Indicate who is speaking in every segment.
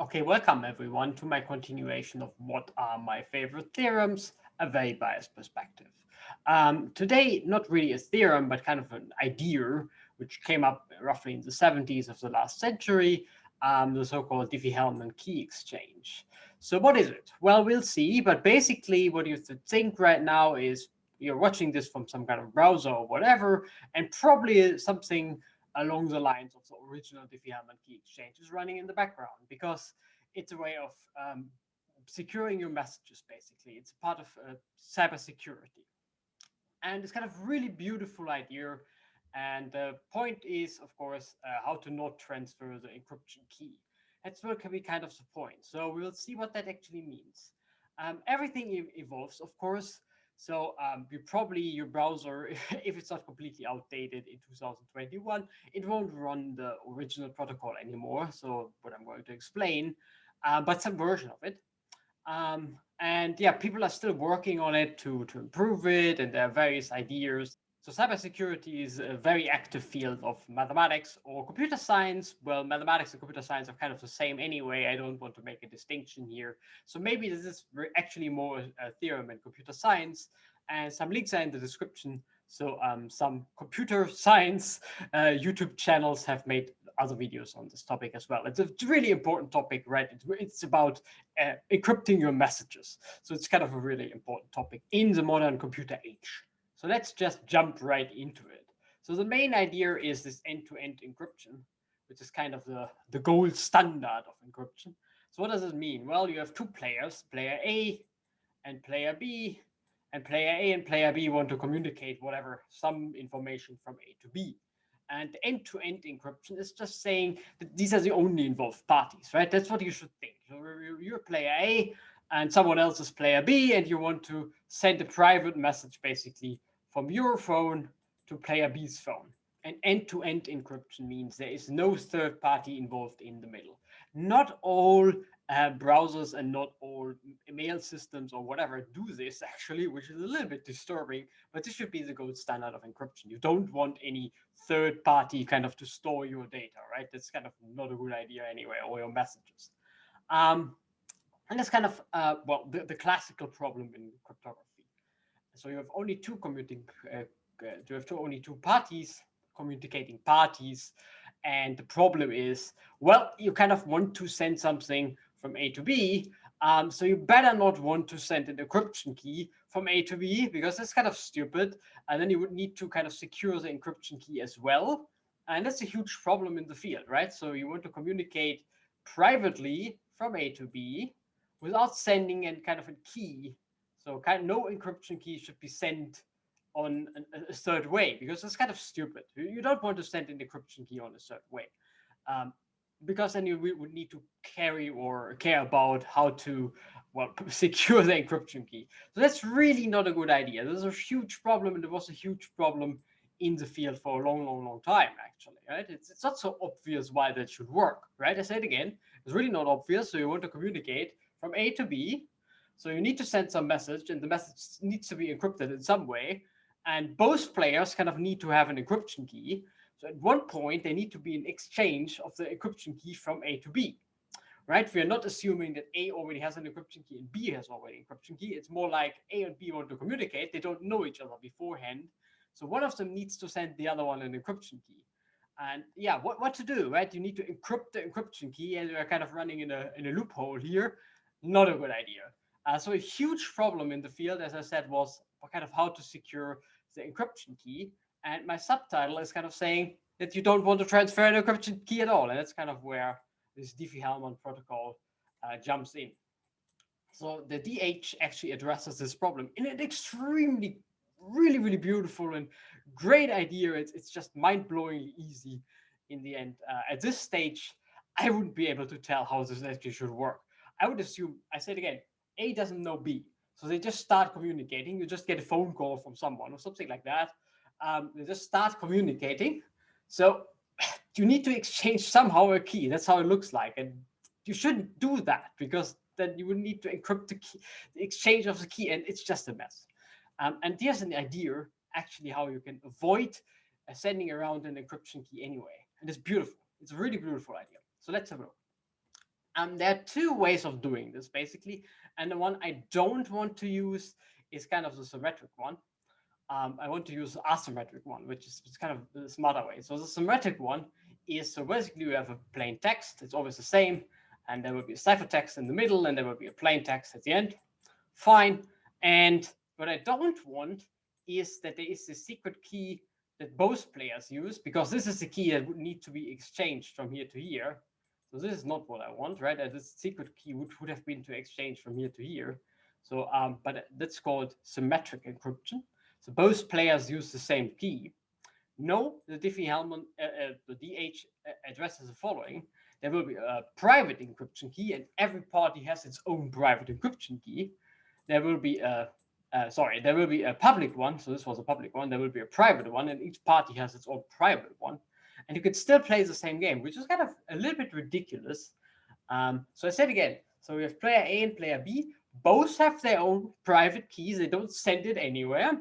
Speaker 1: Okay, welcome everyone to my continuation of what are my favorite theorems, a very biased perspective. Today, not really a theorem, but kind of an idea which came up roughly in the 70s of the last century, the so-called Diffie-Hellman key exchange. So what is it? Well, we'll see, but basically what you should think right now is you're watching this from some kind of browser or whatever, and probably something along the lines of the original Diffie-Hellman key exchange is running in the background because it's a way of securing your messages, basically. It's part of cybersecurity. And it's kind of really beautiful idea. And the point is, of course, how to not transfer the encryption key. That's what can be kind of the point. So we'll see what that actually means. Everything evolves, of course. So your browser, if it's not completely outdated in 2021, it won't run the original protocol anymore. So what I'm going to explain, but some version of it. And yeah, people are still working on it to improve it, and there are various ideas. So cybersecurity is a very active field of mathematics or computer science. Well, mathematics and computer science are kind of the same anyway. I don't want to make a distinction here. So maybe this is actually more a theorem in computer science, and some links are in the description. So some computer science YouTube channels have made other videos on this topic as well. It's a really important topic, right? It's about encrypting your messages. So it's kind of a really important topic in the modern computer age. So let's just jump right into it. So the main idea is this end-to-end encryption, which is kind of the gold standard of encryption. So what does it mean? Well, you have two players, player A and player B, and player A and player B want to communicate some information from A to B. And end-to-end encryption is just saying that these are the only involved parties, right? That's what you should think. So you're player A and someone else is player B, and you want to send a private message basically from your phone to player B's phone. And end-to-end encryption means there is no third party involved in the middle. Not all browsers and not all mail systems or whatever do this actually, which is a little bit disturbing, but this should be the gold standard of encryption. You don't want any third party kind of to store your data, right? That's kind of not a good idea anyway, or your messages. And that's kind of, the classical problem in cryptography. So you have only only two parties, communicating parties, and the problem is, well, you kind of want to send something from A to B, so you better not want to send an encryption key from A to B because that's kind of stupid, and then you would need to kind of secure the encryption key as well, and that's a huge problem in the field, right? So you want to communicate privately from A to B without sending a kind of a key. So no encryption key should be sent on a third way because it's kind of stupid. You don't want to send an encryption key on a third way, because then you would need to carry or care about how to secure the encryption key. So that's really not a good idea. There's a huge problem, and there was a huge problem in the field for a long time actually, right? It's not so obvious why that should work, right? I say it again, it's really not obvious. So you want to communicate from A to B, so you need to send some message, and the message needs to be encrypted in some way, and both players kind of need to have an encryption key. So at one point, there need to be an exchange of the encryption key from A to B, right? We are not assuming that A already has an encryption key and B has already an encryption key. It's more like A and B want to communicate. They don't know each other beforehand. So one of them needs to send the other one an encryption key. And yeah, what to do, right? You need to encrypt the encryption key, and we're kind of running in a loophole here. Not a good idea. So a huge problem in the field, as I said, was kind of how to secure the encryption key. And my subtitle is kind of saying that you don't want to transfer an encryption key at all. And that's kind of where this Diffie-Hellman protocol jumps in. So the DH actually addresses this problem in an extremely, really beautiful and great idea. It's just mind-blowingly easy in the end. At this stage, I wouldn't be able to tell how this actually should work. I would assume, I said again, A doesn't know B. So they just start communicating. You just get a phone call from someone or something like that. They just start communicating. So you need to exchange somehow a key. That's how it looks like. And you shouldn't do that because then you would need to encrypt the exchange of the key, and it's just a mess. And here's an idea actually how you can avoid sending around an encryption key anyway. And it's beautiful. It's a really beautiful idea. So let's have a look. There are two ways of doing this, basically. And the one I don't want to use is kind of the symmetric one. I want to use the asymmetric one, which is kind of the smarter way. So the symmetric one is, so basically you have a plain text. It's always the same. And there will be a ciphertext in the middle, and there will be a plain text at the end. Fine. And what I don't want is that there is a secret key that both players use, because this is the key that would need to be exchanged from here to here. So this is not what I want, right? This secret key would have been to exchange from here to here. So, but that's called symmetric encryption. So both players use the same key. No, the Diffie-Hellman, the DH addresses the following. There will be a private encryption key, and every party has its own private encryption key. There will be there will be a public one. So this was a public one. There will be a private one, and each party has its own private one. And you can still play the same game, which is kind of a little bit ridiculous. So I said again, so we have player A and player B. Both have their own private keys. They don't send it anywhere.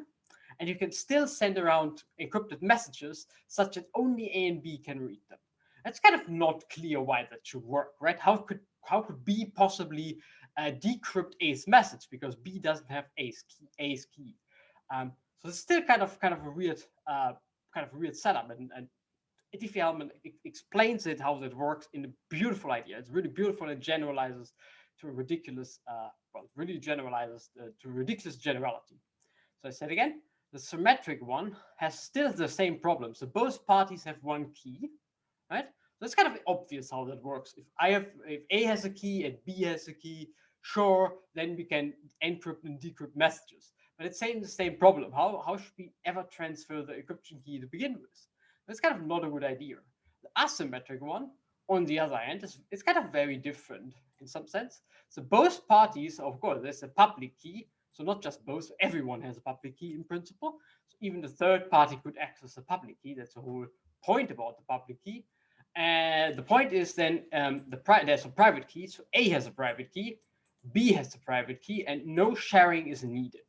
Speaker 1: And you can still send around encrypted messages such that only A and B can read them. It's kind of not clear why that should work, right? How could B possibly decrypt A's message, because B doesn't have A's key? So it's still kind of a weird setup, and Diffie-Hellman explains it how that works in a beautiful idea. It's really beautiful and generalizes to a ridiculous, to ridiculous generality. So I said again, the symmetric one has still the same problem. So both parties have one key, right? So it's kind of obvious how that works. If A has a key and B has a key, sure, then we can encrypt and decrypt messages. But it's the same problem. How should we ever transfer the encryption key to begin with? That's kind of not a good idea. The asymmetric one, on the other hand, it's kind of very different in some sense. So both parties, of course, there's a public key. So not just both, everyone has a public key in principle. So even the third party could access the public key. That's the whole point about the public key. And the point is then there's a private key. So A has a private key, B has a private key, and no sharing is needed.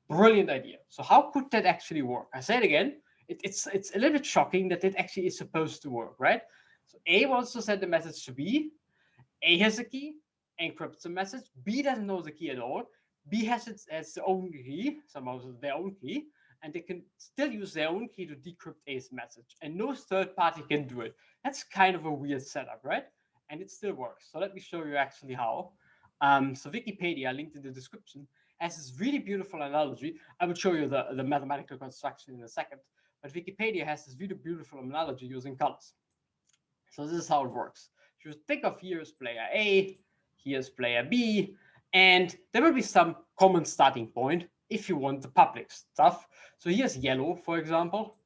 Speaker 1: Brilliant idea. So how could that actually work? I say it again. It's a little bit shocking that it actually is supposed to work, right? So A wants to send a message to B. A has a key, encrypts the message. B doesn't know the key at all. B has its own key, somehow their own key, and they can still use their own key to decrypt A's message. And no third party can do it. That's kind of a weird setup, right? And it still works. So let me show you actually how. So Wikipedia, linked in the description, has this really beautiful analogy. I will show you the mathematical construction in a second. But Wikipedia has this really beautiful analogy using colors. So this is how it works. You think of here's player A, here's player B, and there will be some common starting point if you want the public stuff. So here's yellow, for example.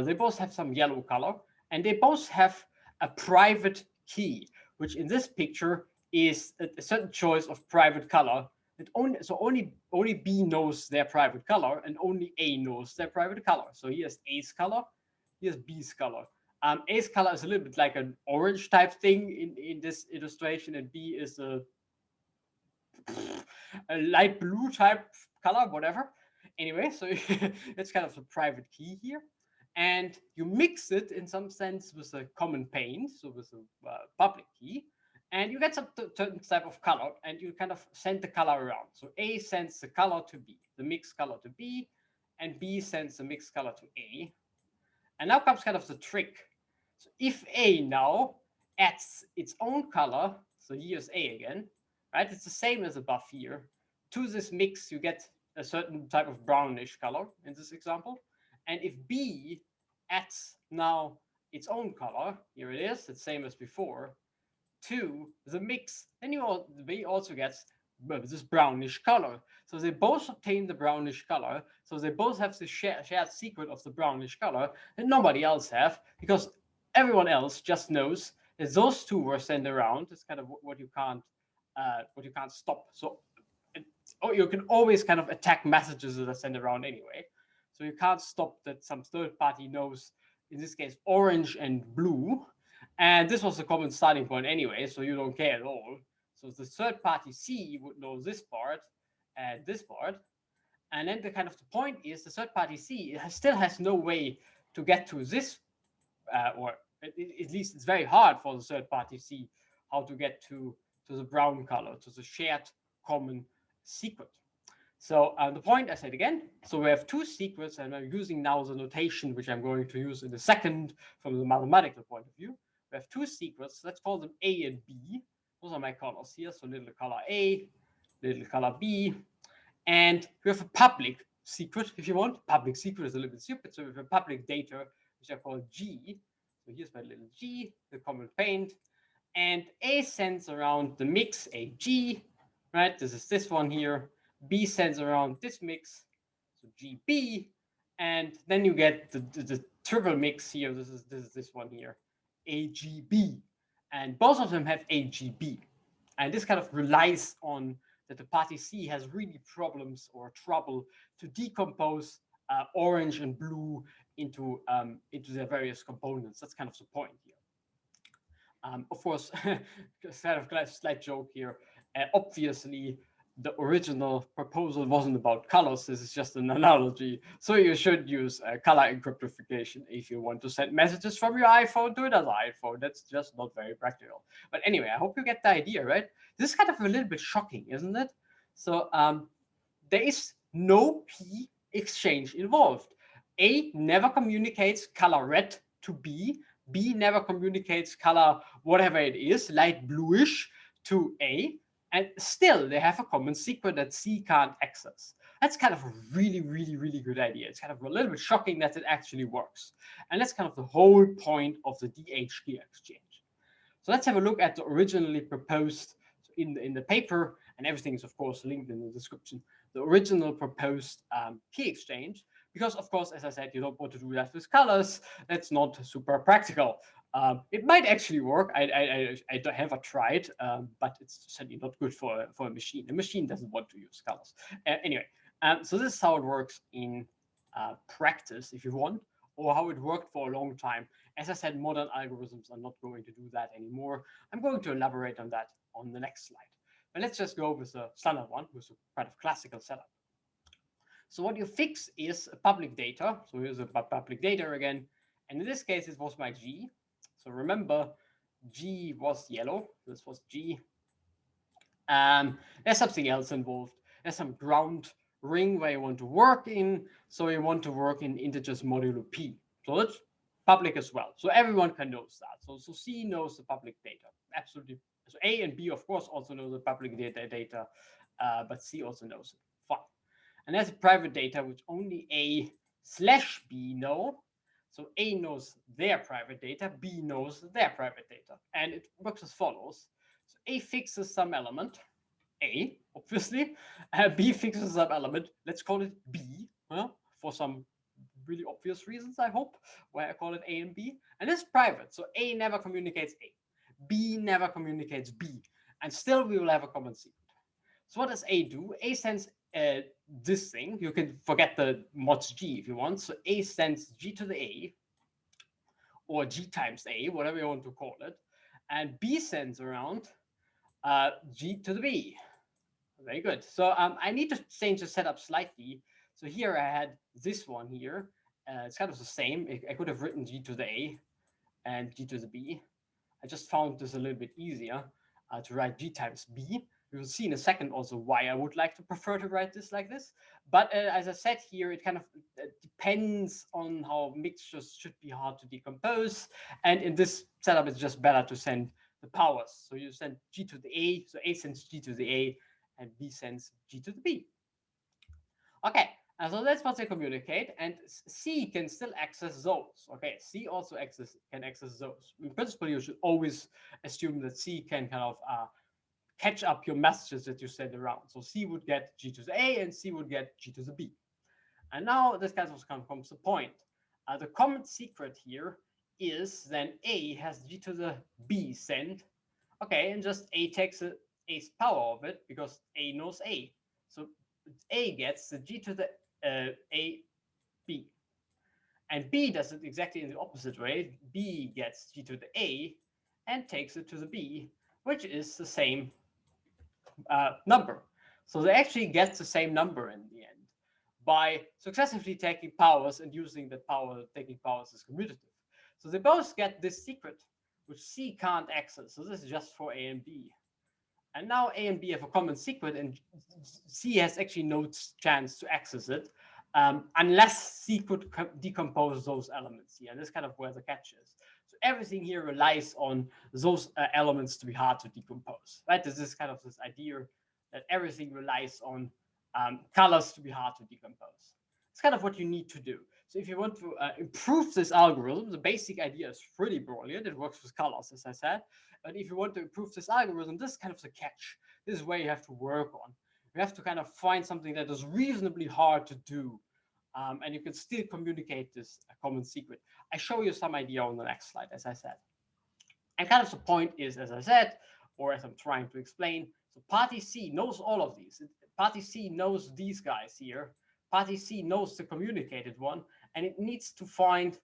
Speaker 1: They both have some yellow color, and they both have a private key, which in this picture is a certain choice of private color. Only B knows their private color, and only A knows their private color. So here's A's color, here's B's color. A's color is a little bit like an orange type thing in this illustration, and B is a light blue type color, whatever. Anyway, so that's kind of a private key here. And you mix it in some sense with a common pane, so with a public key, and you get some certain type of color, and you kind of send the color around. So A sends the color to B, the mixed color to B, and B sends the mixed color to A. And now comes kind of the trick. So if A now adds its own color, so here's A again, right? It's the same as above here. To this mix, you get a certain type of brownish color in this example. And if B adds now its own color, here it is, the same as before, to the mix, then B also gets this brownish color. So they both obtain the brownish color. So they both have the shared secret of the brownish color that nobody else have, because everyone else just knows that those two were sent around. It's kind of what you can't stop. So you can always kind of attack messages that are sent around anyway. So you can't stop that some third party knows, in this case, orange and blue. And this was the common starting point anyway, so you don't care at all. So the third party C would know this part and this part. And then the point is the third party C still has no way to get to this, or at least it's very hard for the third party C how to get to the brown color, to the shared common secret. So the point, I said again, so we have two secrets, and I'm using now the notation which I'm going to use in a second from the mathematical point of view. We have two secrets. Let's call them A and B. Those are my colors here. So little color A, little color B. And we have a public secret, if you want. Public secret is a little bit stupid. So we have a public data, which I call G. So here's my little G, the common paint. And A sends around the mix AG, right? This is this one here. B sends around this mix, so GB. And then you get the triple mix here. This is this one here, AGB. And both of them have AGB. And this kind of relies on that the party C has really problems or trouble to decompose orange and blue into their various components. That's kind of the point here. Of course, kind of slight joke here. Obviously, the original proposal wasn't about colors. This is just an analogy. So you should use color encryptification if you want to send messages from your iPhone to another iPhone. That's just not very practical. But anyway, I hope you get the idea, right? This is kind of a little bit shocking, isn't it? So there is no P exchange involved. A never communicates color red to B. B never communicates color whatever it is, light bluish, to A. And still, they have a common secret that C can't access. That's kind of a really, really, really good idea. It's kind of a little bit shocking that it actually works. And that's kind of the whole point of the DH-key exchange. So let's have a look at the originally proposed in the paper, and everything is, of course, linked in the description, the original proposed key exchange. Because, of course, as I said, you don't want to do that with colors. That's not super practical. It might actually work. I haven't tried, but it's certainly not good for a machine. A machine doesn't want to use colors. Anyway, so this is how it works in practice, if you want, or how it worked for a long time. As I said, modern algorithms are not going to do that anymore. I'm going to elaborate on that on the next slide. But let's just go with the standard one, with a kind of classical setup. So what you fix is public data. So here's a public data again. And in this case, it was my G. So remember, G was yellow. This was G. There's something else involved. There's some ground ring where you want to work in. So you want to work in integers modulo P. So that's public as well. So everyone can know that. So C knows the public data. Absolutely. So A and B, of course, also know the public data, but C also knows it. Fine. And there's private data, which only A/B know. So A knows their private data, B knows their private data. And it works as follows. So A fixes some element, A, obviously. B fixes some element, let's call it B, for some really obvious reasons, I hope, why I call it A and B. And it's private, so A never communicates A. B never communicates B. And still we will have a common secret. So what does A do? A sends this thing. You can forget the mods G if you want. So A sends G to the A, or G times A, whatever you want to call it. And B sends around G to the B. Very good. So I need to change the setup slightly. So here I had this one here. It's kind of the same. I could have written G to the A and G to the B. I just found this a little bit easier to write G times B. We will see in a second also why I would like to prefer to write this like this. But as I said here, it kind of depends on how mixtures should be hard to decompose. And in this setup, it's just better to send the powers. So you send G to the A. So A sends G to the A, and B sends G to the B. Okay, so that's what they communicate, and C can still access those. Okay, C also can access those. In principle, you should always assume that C can kind of catch up your messages that you send around. So C would get G to the A, and C would get G to the B. And now this kind of comes to the point. The common secret here is then A has G to the B sent. Okay, and just A takes A's power of it because A knows A. So A gets the G to the A, B. And B does it exactly in the opposite way. B gets G to the A and takes it to the B, which is the same number. So they actually get the same number in the end by successively taking powers and using that power, taking powers as commutative. So they both get this secret, which C can't access. So this is just for A and B. And now A and B have a common secret, and C has actually no chance to access it unless C could decompose those elements here. And this is kind of where the catch is. So everything here relies on those elements to be hard to decompose, right? This is kind of this idea that everything relies on colors to be hard to decompose. It's kind of what you need to do. So if you want to improve this algorithm, the basic idea is pretty brilliant. It works with colors, as I said. But if you want to improve this algorithm, this is kind of the catch. This is where you have to work on. You have to kind of find something that is reasonably hard to do. And you can still communicate this common secret. I show you some idea on the next slide, as I said. And kind of the point is, as I said, or as I'm trying to explain, so party C knows all of these. Party C knows these guys here. Party C knows the communicated one, and it needs to find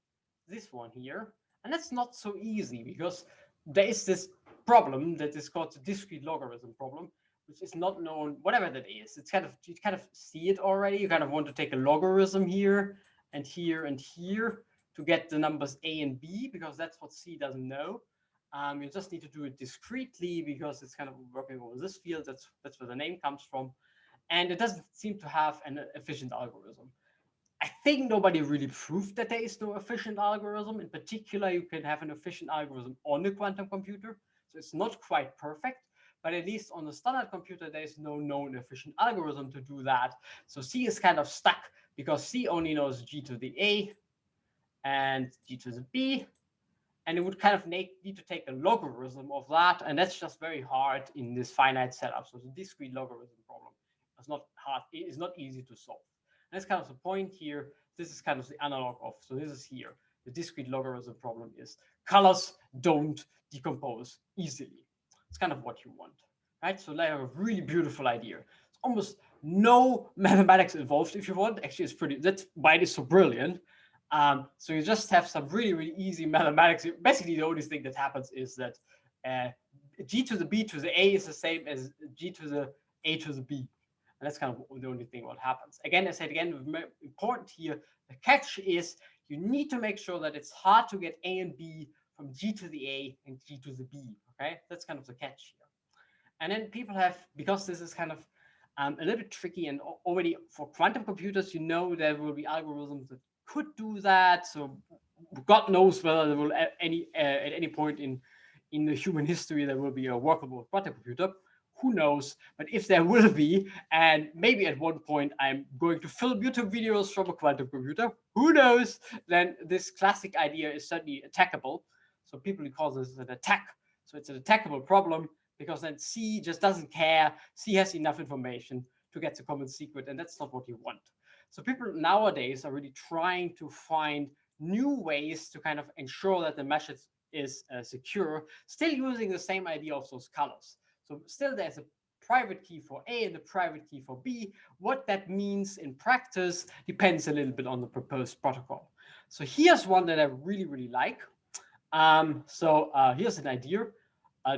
Speaker 1: this one here. And that's not so easy because there is this problem that is called the discrete logarithm problem, which is not known, whatever that is. It's kind of, you kind of see it already. You kind of want to take a logarithm here and here and here to get the numbers A and B, because that's what C doesn't know. You just need to do it discretely because it's kind of working over this field. That's where the name comes from. And it doesn't seem to have an efficient algorithm. I think nobody really proved that there is no efficient algorithm. In particular, you can have an efficient algorithm on a quantum computer. So it's not quite perfect, but at least on the standard computer, there is no known efficient algorithm to do that. So C is kind of stuck because C only knows G to the A and G to the B. And it would kind of need to take a logarithm of that. And that's just very hard in this finite setup. So the discrete logarithm problem is not hard. It is not easy to solve. And that's kind of the point here. This is kind of the analog of, so this is here. The discrete logarithm problem is colors don't decompose easily. It's kind of what you want, right? So they have a really beautiful idea. It's almost no mathematics involved if you want. Actually, it's pretty, that's why it is so brilliant. So you just have some really, really easy mathematics. Basically, the only thing that happens is that G to the B to the A is the same as G to the A to the B. And that's kind of the only thing what happens. Again, I said again, important here, the catch is you need to make sure that it's hard to get A and B from G to the A and G to the B, okay? That's kind of the catch here. And then people have, because this is kind of a little bit tricky, and already for quantum computers, you know there will be algorithms that could do that. So God knows whether there will at any point in the human history there will be a workable quantum computer. Who knows? But if there will be, and maybe at one point I'm going to film YouTube videos from a quantum computer, who knows? Then this classic idea is certainly attackable. So people call this an attack. So it's an attackable problem because then C just doesn't care. C has enough information to get the common secret, and that's not what you want. So people nowadays are really trying to find new ways to kind of ensure that the message is secure, still using the same idea of those colors. So still there's a private key for A and a private key for B. What that means in practice depends a little bit on the proposed protocol. So here's one that I really, really like. Here's an idea.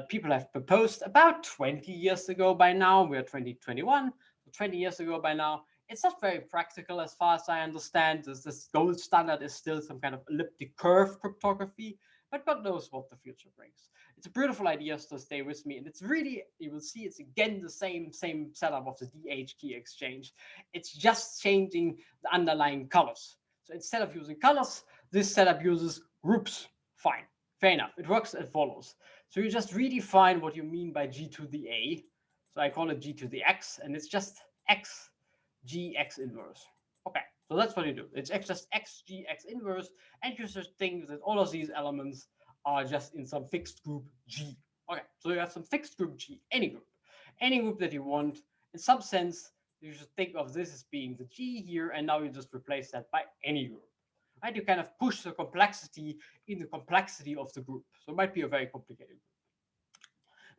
Speaker 1: People have proposed about 20 years ago by now. We're 2021, so 20 years ago by now. It's not very practical as far as I understand. This gold standard is still some kind of elliptic curve cryptography, but God knows what the future brings. It's a beautiful idea, so stay with me. And it's really, you will see it's again the same setup of the DH key exchange. It's just changing the underlying colors. So instead of using colors, this setup uses groups. Fine, fair enough. It works as follows. So you just redefine what you mean by G to the A. So I call it G to the X, and it's just X, G, X inverse. Okay, so that's what you do. It's just X, G, X inverse, and you just think that all of these elements are just in some fixed group G. Okay, so you have some fixed group G, any group that you want. In some sense, you should think of this as being the G here, and now you just replace that by any group. Right? You kind of push the complexity in the complexity of the group. So it might be a very complicated group.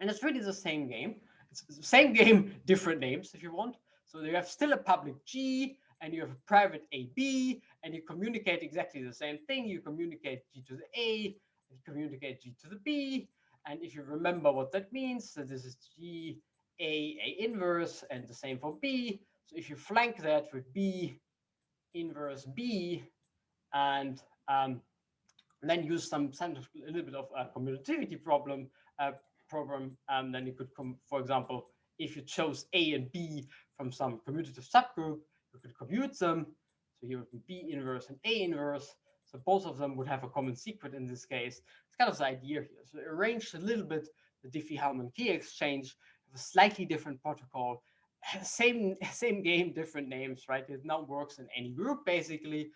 Speaker 1: And it's really the same game. It's the same game, different names if you want. So you have still a public G, and you have a private AB, and you communicate exactly the same thing. You communicate G to the A, you communicate G to the B. And if you remember what that means, so this is G, A inverse, and the same for B. So if you flank that with B inverse B, and and then use some a little bit of a commutativity problem, then you could come, for example, if you chose A and B from some commutative subgroup, you could commute them. So here would be B inverse and A inverse. So both of them would have a common secret in this case. It's kind of the idea here. So arranged a little bit the Diffie-Hellman key exchange with a slightly different protocol. Same game, different names, right? It now works in any group basically.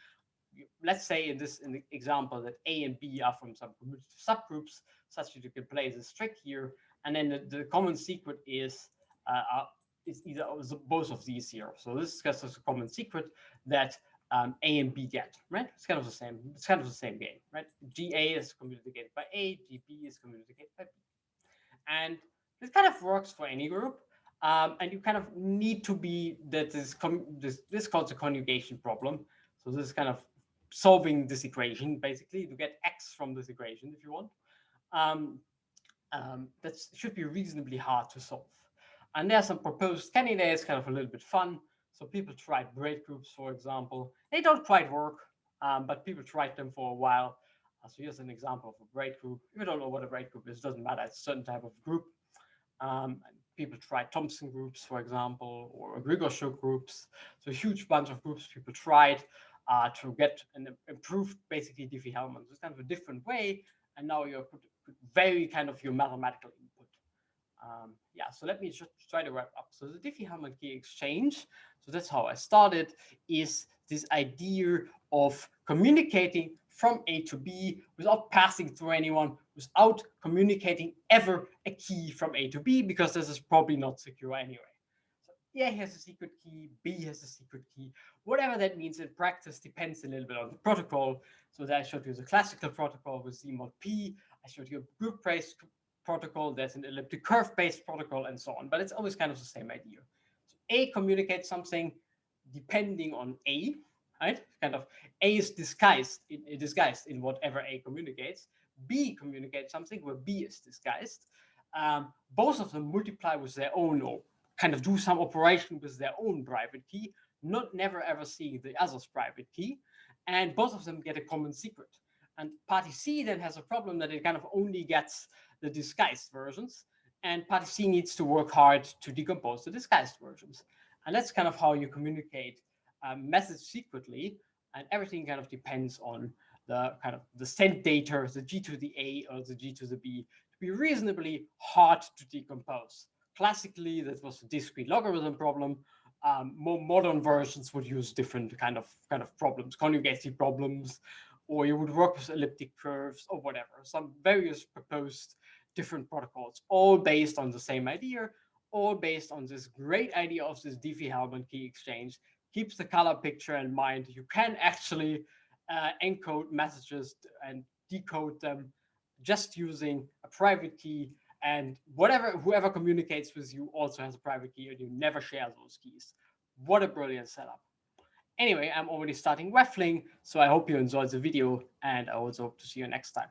Speaker 1: Let's say in the example that A and B are from some commutative subgroups, such that you can play this trick here, and then the common secret is either both of these here. So this is just a common secret that A and B get, right? It's kind of the same. It's kind of the same game, right? GA is communicated by A, GB is communicated by B, and this kind of works for any group. And you kind of need to be that this called the conjugation problem. So this is kind of solving this equation basically to get x from this equation if you want. That should be reasonably hard to solve. And there are some proposed candidates, kind of a little bit fun. So people tried Braid groups, for example. They don't quite work, but people tried them for a while. So here's an example of a Braid group. If you don't know what a Braid group is, it doesn't matter. It's a certain type of group. People tried Thompson groups, for example, or Grigor groups. So a huge bunch of groups people tried to get an improved, basically, Diffie-Hellman. So it's kind of a different way. And now you could vary kind of your mathematical input. Yeah, so let me just try to wrap up. So the Diffie-Hellman key exchange, so that's how I started, is this idea of communicating from A to B without passing through anyone, without communicating ever a key from A to B, because this is probably not secure anyway. So A has a secret key, B has a secret key. Whatever that means in practice depends a little bit on the protocol. So that I showed you the classical protocol with Z mod P. I showed you a group-based protocol, there's an elliptic curve-based protocol, and so on. But it's always kind of the same idea. So A communicates something depending on A, right? Kind of A is disguised in whatever A communicates. B communicates something where B is disguised. Both of them multiply with their own, or kind of do some operation with their own private key, never ever seeing the other's private key. And both of them get a common secret. And party C then has a problem that it kind of only gets the disguised versions, and party C needs to work hard to decompose the disguised versions. And that's kind of how you communicate message secretly, and everything kind of depends on the kind of the sent data, the G to the A or the G to the B, to be reasonably hard to decompose. Classically, that was a discrete logarithm problem. More modern versions would use different kind of problems, conjugacy problems, or you would work with elliptic curves or whatever, some various proposed different protocols, all based on the same idea, all based on this great idea of this Diffie-Hellman key exchange. Keeps the color picture in mind. You can actually encode messages and decode them just using a private key, and whoever communicates with you also has a private key, and you never share those keys. What a brilliant setup. Anyway, I'm already starting waffling, so I hope you enjoyed the video, and I also hope to see you next time.